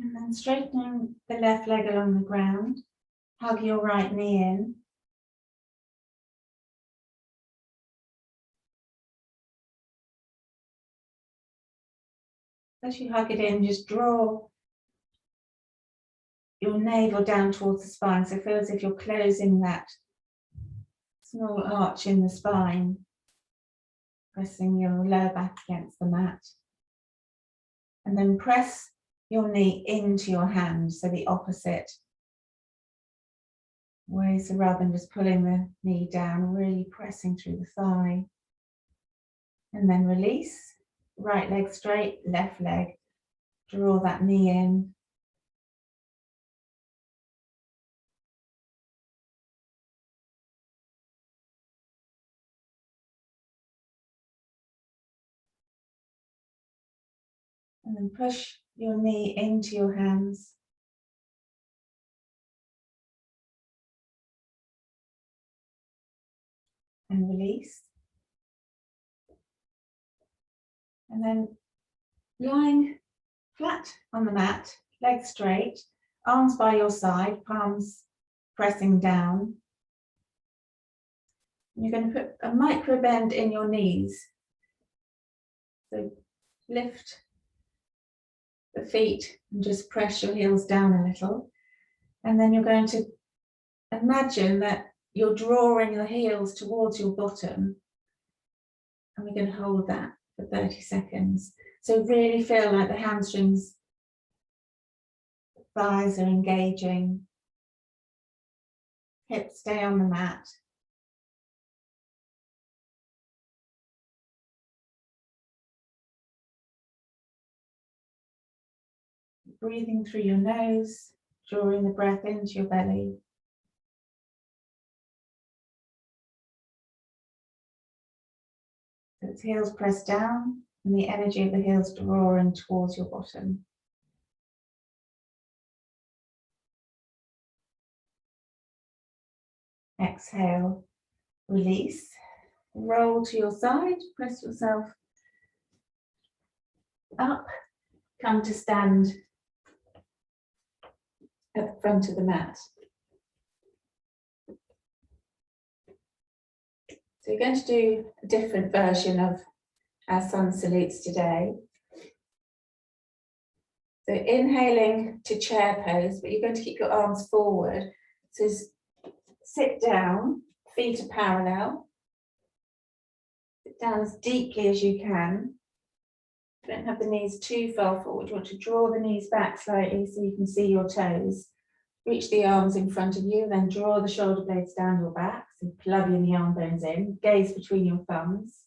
And then straightening the left leg along the ground, hug your right knee in. As you hug it in, just draw your navel down towards the spine, so feel as if you're closing that small arch in the spine, pressing your lower back against the mat. And then press your knee into your hand, so the opposite way. So rather than just pulling the knee down, really pressing through the thigh. And then release, right leg straight, left leg, draw that knee in. And then push your knee into your hands. And release. And then lying flat on the mat, legs straight, arms by your side, palms pressing down. And you're going to put a micro bend in your knees. So lift the feet and just press your heels down a little. And then you're going to imagine that you're drawing the heels towards your bottom. And we're going to hold that for 30 seconds. So really feel like the hamstrings, the thighs are engaging. Hips stay on the mat. Breathing through your nose, drawing the breath into your belly. So it's heels pressed down and the energy of the heels drawing towards your bottom. Exhale, release, roll to your side, press yourself up, come to stand at the front of the mat. So you're going to do a different version of our sun salutes today. So inhaling to chair pose, but you're going to keep your arms forward. So sit down, feet are parallel. Sit down as deeply as you can. Don't have the knees too far forward. You want to draw the knees back slightly so you can see your toes. Reach the arms in front of you, then draw the shoulder blades down your back. So plugging the arm bones in, gaze between your thumbs.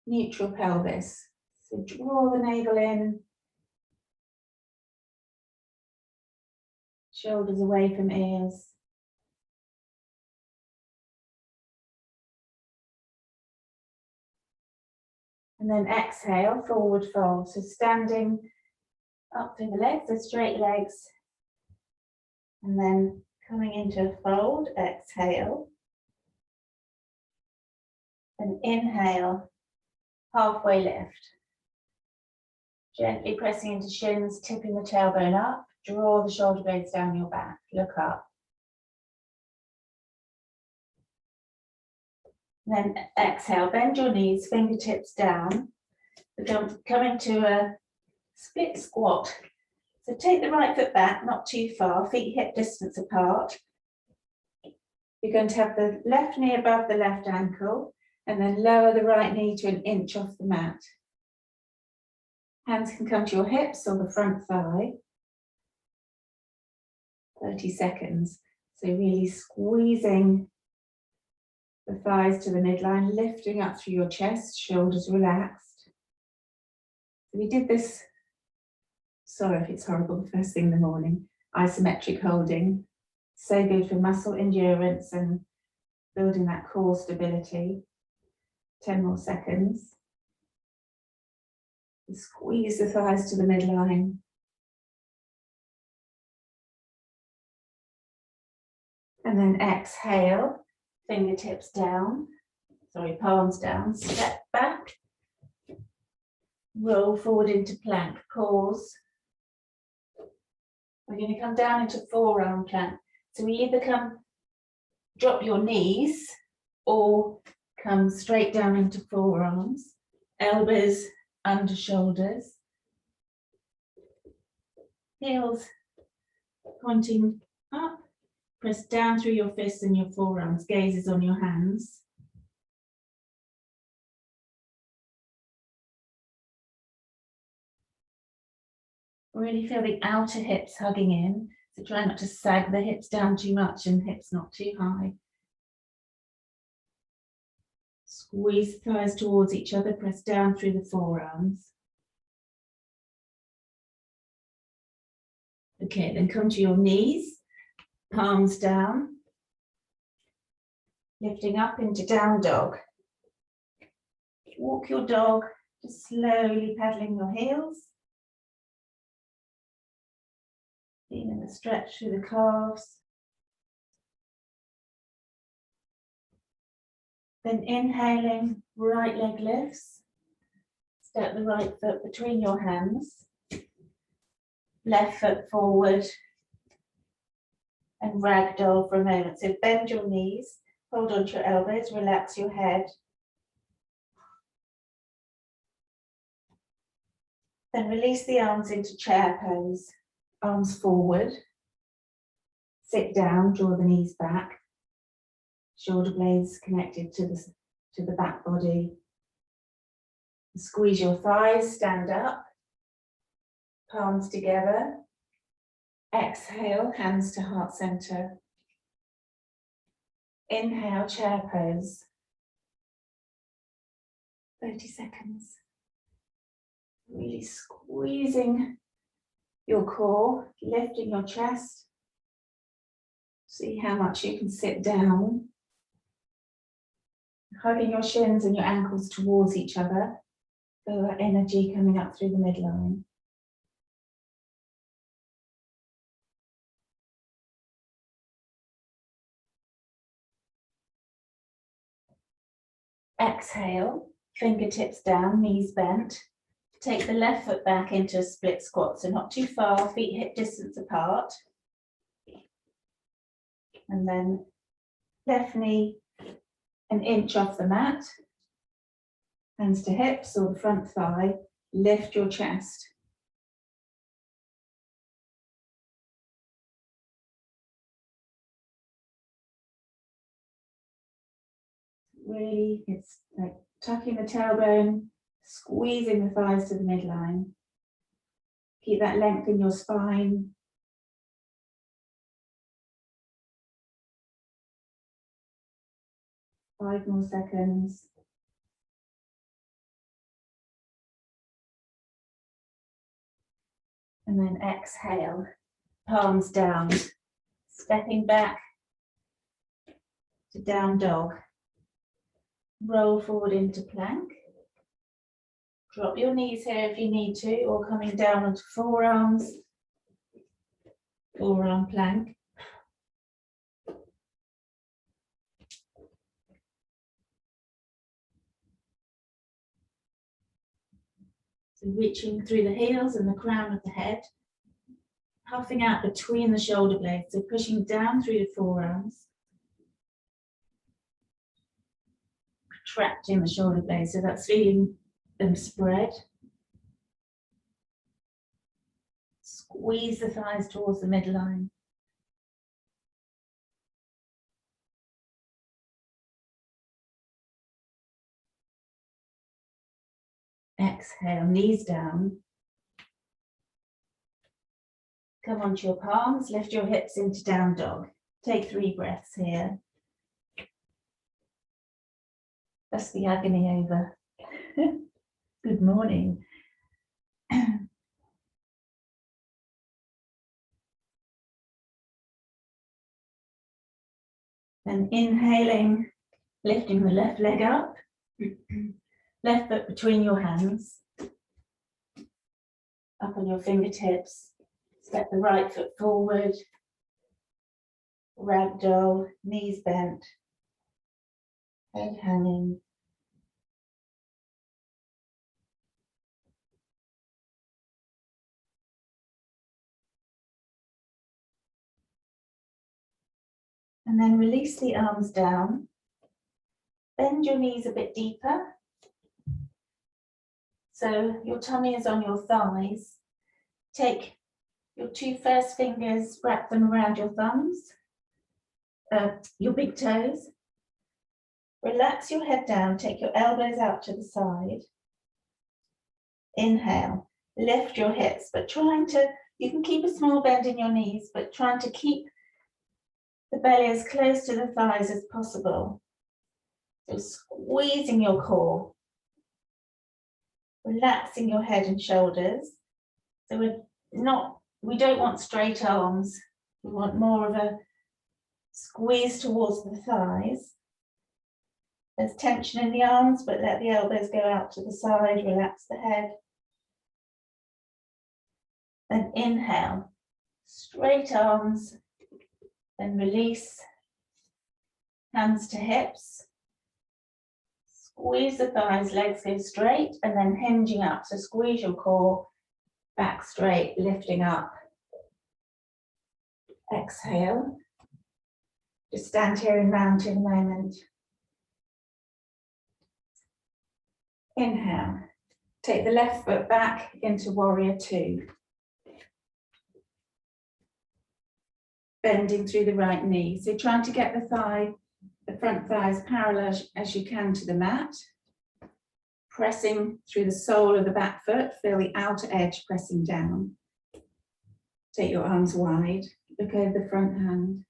Neutral pelvis. So draw the navel in. Shoulders away from ears. And then exhale, forward fold. So standing up through the legs, so straight legs. And then coming into a fold, exhale. And inhale, halfway lift. Gently pressing into shins, tipping the tailbone up. Draw the shoulder blades down your back, look up. Then exhale, bend your knees, fingertips down. We're coming to a split squat. So take the right foot back, not too far, feet hip distance apart. You're going to have the left knee above the left ankle and then lower the right knee to 1 inch off the mat. Hands can come to your hips or the front thigh. 30 seconds. So really squeezing the thighs to the midline, lifting up through your chest, shoulders relaxed. We did this, sorry if it's horrible, the first thing in the morning, isometric holding. So good for muscle endurance and building that core stability. 10 more seconds. Squeeze the thighs to the midline. And then exhale, fingertips down, palms down, step back. Roll forward into plank, pause. We're going to come down into forearm plank. So we either drop your knees or come straight down into forearms, elbows under shoulders, heels pointing up, press down through your fists and your forearms, gazes on your hands. Really feel the outer hips hugging in, so try not to sag the hips down too much and hips not too high. Squeeze the thighs towards each other, press down through the forearms. Okay, then come to your knees, palms down, lifting up into down dog. Walk your dog, just slowly pedaling your heels. Feeling the stretch through the calves. Then inhaling, right leg lifts. Step the right foot between your hands. Left foot forward. And ragdoll for a moment. So bend your knees, hold onto your elbows, relax your head. Then release the arms into chair pose. Arms forward. Sit down, draw the knees back. Shoulder blades connected to the back body. Squeeze your thighs, stand up. Palms together. Exhale, hands to heart center. Inhale, chair pose. 30 seconds. Really squeezing your core, lifting your chest. See how much you can sit down. Hugging your shins and your ankles towards each other. Feel that energy coming up through the midline. Exhale, fingertips down, knees bent. Take the left foot back into a split squat, so not too far, feet hip distance apart. And then left knee an inch off the mat. Hands to hips or the front thigh. Lift your chest. Really, it's like tucking the tailbone, squeezing the thighs to the midline. Keep that length in your spine. Five more seconds. And then exhale, palms down, stepping back to down dog. Roll forward into plank. Drop your knees here if you need to, or coming down onto forearms. Forearm plank. So reaching through the heels and the crown of the head. Puffing out between the shoulder blades, so pushing down through the forearms. Contracting the shoulder blades, so that's feeling them spread. Squeeze the thighs towards the midline. Exhale, knees down. Come onto your palms, lift your hips into down dog. Take 3 breaths here. That's the agony over. Good morning. Then inhaling, lifting the left leg up. Left foot between your hands. Up on your fingertips. Step the right foot forward. Ragdoll, knees bent. Head hanging. And then release the arms down. Bend your knees a bit deeper. So your tummy is on your thighs. Take your two first fingers, wrap them around your thumbs, your big toes. Relax your head down, take your elbows out to the side. Inhale, lift your hips, but you can keep a small bend in your knees, but trying to keep the belly as close to the thighs as possible. So squeezing your core, relaxing your head and shoulders. So we don't want straight arms. We want more of a squeeze towards the thighs. There's tension in the arms, but let the elbows go out to the side, relax the head. Then inhale, straight arms, then release, hands to hips. Squeeze the thighs, legs go straight, and then hinging up. So squeeze your core, back straight, lifting up. Exhale. Just stand here in mountain moment. Inhale. Take the left foot back into warrior two. Bending through the right knee. So trying to get the front thigh as parallel as you can to the mat. Pressing through the sole of the back foot, feel the outer edge pressing down. Take your arms wide, look over the front hand.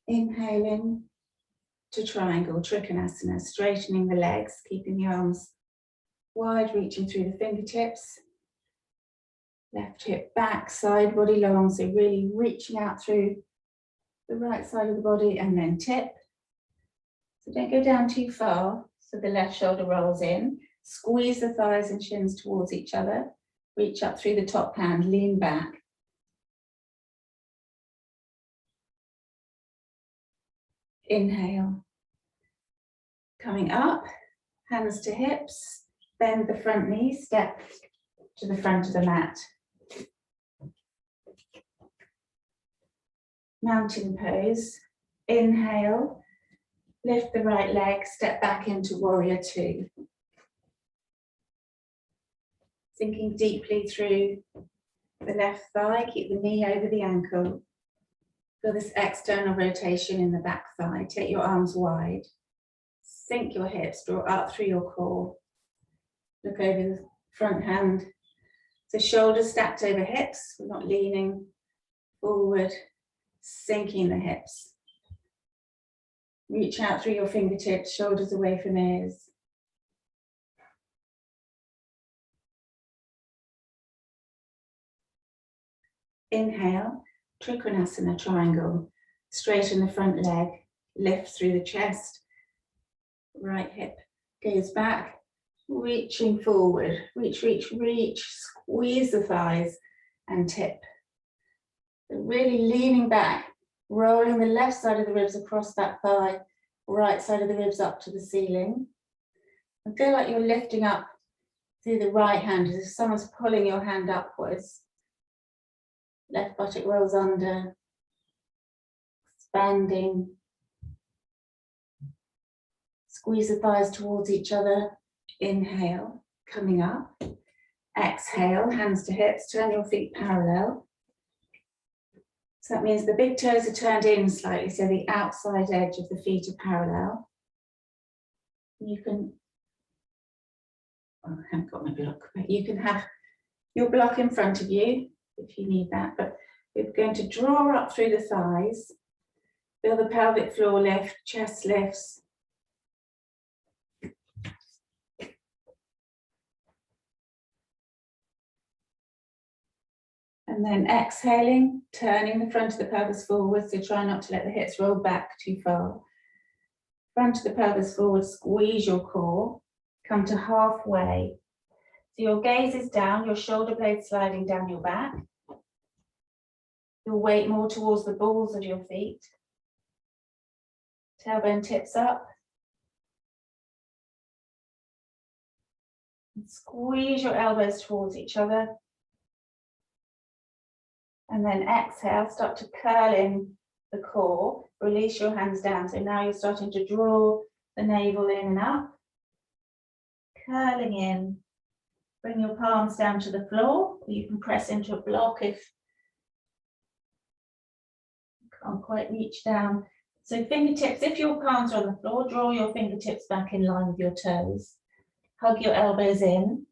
Inhaling to triangle, trikonasana, straightening the legs, keeping the arms wide, reaching through the fingertips. Left hip back, side body long, so really reaching out through the right side of the body and then tip. So don't go down too far, so the left shoulder rolls in. Squeeze the thighs and shins towards each other. Reach up through the top hand, lean back. Inhale. Coming up, hands to hips, bend the front knee, step to the front of the mat. Mountain pose. Inhale, lift the right leg, step back into warrior two. Sinking deeply through the left thigh, keep the knee over the ankle. Feel this external rotation in the back thigh. Take your arms wide. Sink your hips, draw up through your core. Look over the front hand. So shoulders stacked over hips. We're not leaning forward, sinking the hips. Reach out through your fingertips, shoulders away from ears. Inhale, Trikonasana triangle. Straighten the front leg, lift through the chest. Right hip goes back, reaching forward. Reach, reach, reach. Squeeze the thighs and tip. So really leaning back, rolling the left side of the ribs across that thigh, right side of the ribs up to the ceiling. And feel like you're lifting up through the right hand as if someone's pulling your hand upwards. Left buttock rolls under, expanding. Squeeze the thighs towards each other. Inhale, coming up. Exhale, hands to hips, turn your feet parallel. So that means the big toes are turned in slightly, so the outside edge of the feet are parallel. You can, oh, I haven't got my block, but you can have your block in front of you if you need that, but we're going to draw up through the thighs, feel the pelvic floor lift, chest lifts. And then exhaling, turning the front of the pelvis forward, so try not to let the hips roll back too far. Front of the pelvis forward, squeeze your core, come to halfway. So your gaze is down, your shoulder blades sliding down your back. Your weight more towards the balls of your feet. Tailbone tips up, And squeeze your elbows towards each other. And then exhale, start to curl in the core. Release your hands down. So now you're starting to draw the navel in and up. Curling in. Bring your palms down to the floor. You can press into a block if you can't quite reach down. So fingertips, if your palms are on the floor, draw your fingertips back in line with your toes. Hug your elbows in.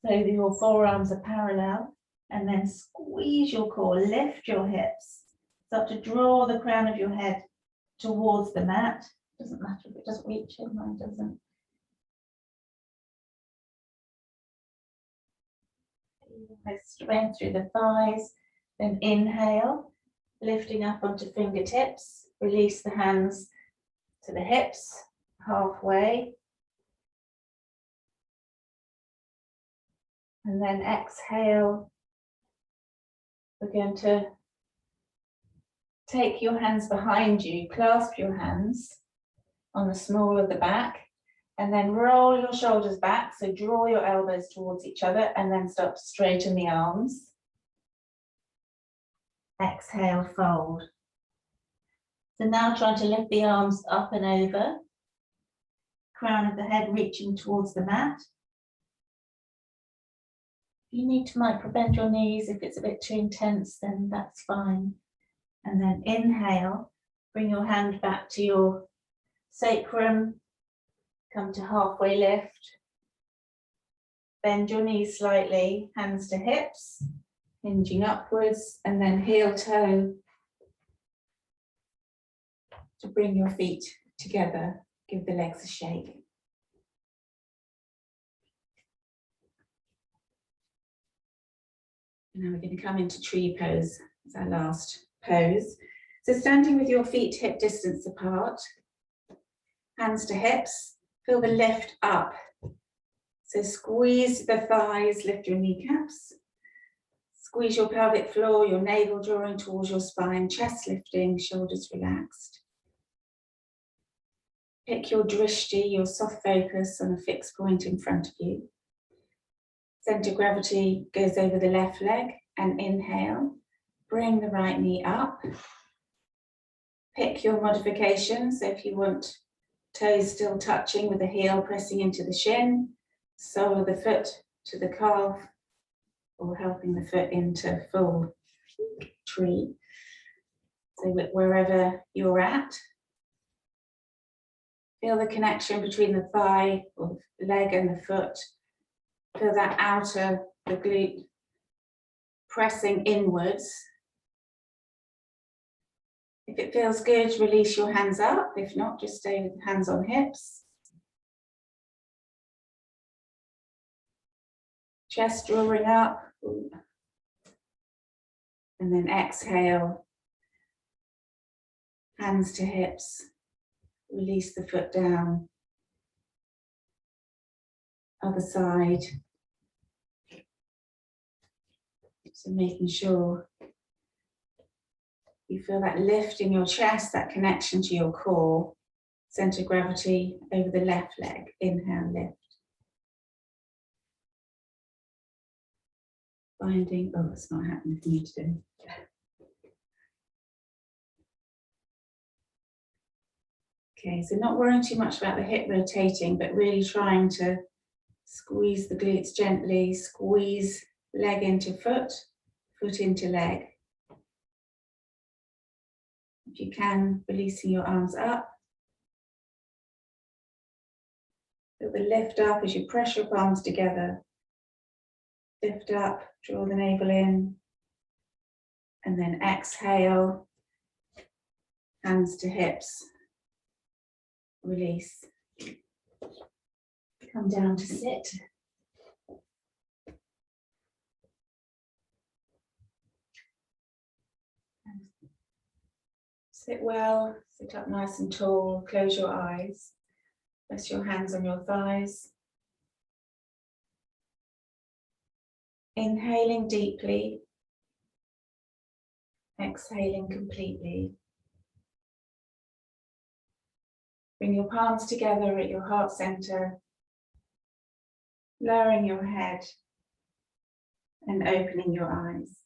So that your forearms are parallel. And then squeeze your core, lift your hips. Start to draw the crown of your head towards the mat. Doesn't matter if it doesn't reach in, mine doesn't. Strength through the thighs. Then inhale, lifting up onto fingertips. Release the hands to the hips, halfway. And then exhale. We're going to take your hands behind you, clasp your hands on the small of the back, and then roll your shoulders back. So draw your elbows towards each other and then start to straighten the arms. Exhale, fold. So now trying to lift the arms up and over. Crown of the head reaching towards the mat. You need to micro-bend your knees. If it's a bit too intense, then that's fine. And then inhale, bring your hand back to your sacrum, come to halfway lift. Bend your knees slightly, hands to hips, hinging upwards, and then heel toe to bring your feet together. Give the legs a shake. Now we're going to come into tree pose as our last pose. So standing with your feet hip distance apart, hands to hips, feel the lift up. So squeeze the thighs, lift your kneecaps. Squeeze your pelvic floor, your navel drawing towards your spine, chest lifting, shoulders relaxed. Pick your drishti, your soft focus on a fixed point in front of you. Center of gravity goes over the left leg, and inhale. Bring the right knee up. Pick your modification. So if you want toes still touching with the heel pressing into the shin, sole of the foot to the calf, or helping the foot into full tree. So wherever you're at, feel the connection between the thigh or the leg and the foot. Feel that outer, the glute, pressing inwards. If it feels good, release your hands up. If not, just stay with hands on hips. Chest drawing up. And then exhale. Hands to hips. Release the foot down. Other side. So making sure you feel that lift in your chest, that connection to your core. Center of gravity over the left leg. Inhale, lift. Finding, oh, it's not happening for me to do. Okay, so not worrying too much about the hip rotating, but really trying to squeeze the glutes gently, squeeze leg into foot, foot into leg. If you can, releasing your arms up. Feel the lift up as you press your palms together. Lift up, draw the navel in, and then exhale, hands to hips, release. Come down to sit. Sit well, sit up nice and tall, close your eyes, press your hands on your thighs. Inhaling deeply, exhaling completely. Bring your palms together at your heart center, lowering your head and opening your eyes.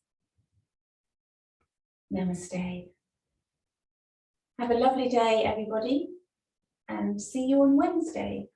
Namaste. Have a lovely day, everybody, and see you on Wednesday.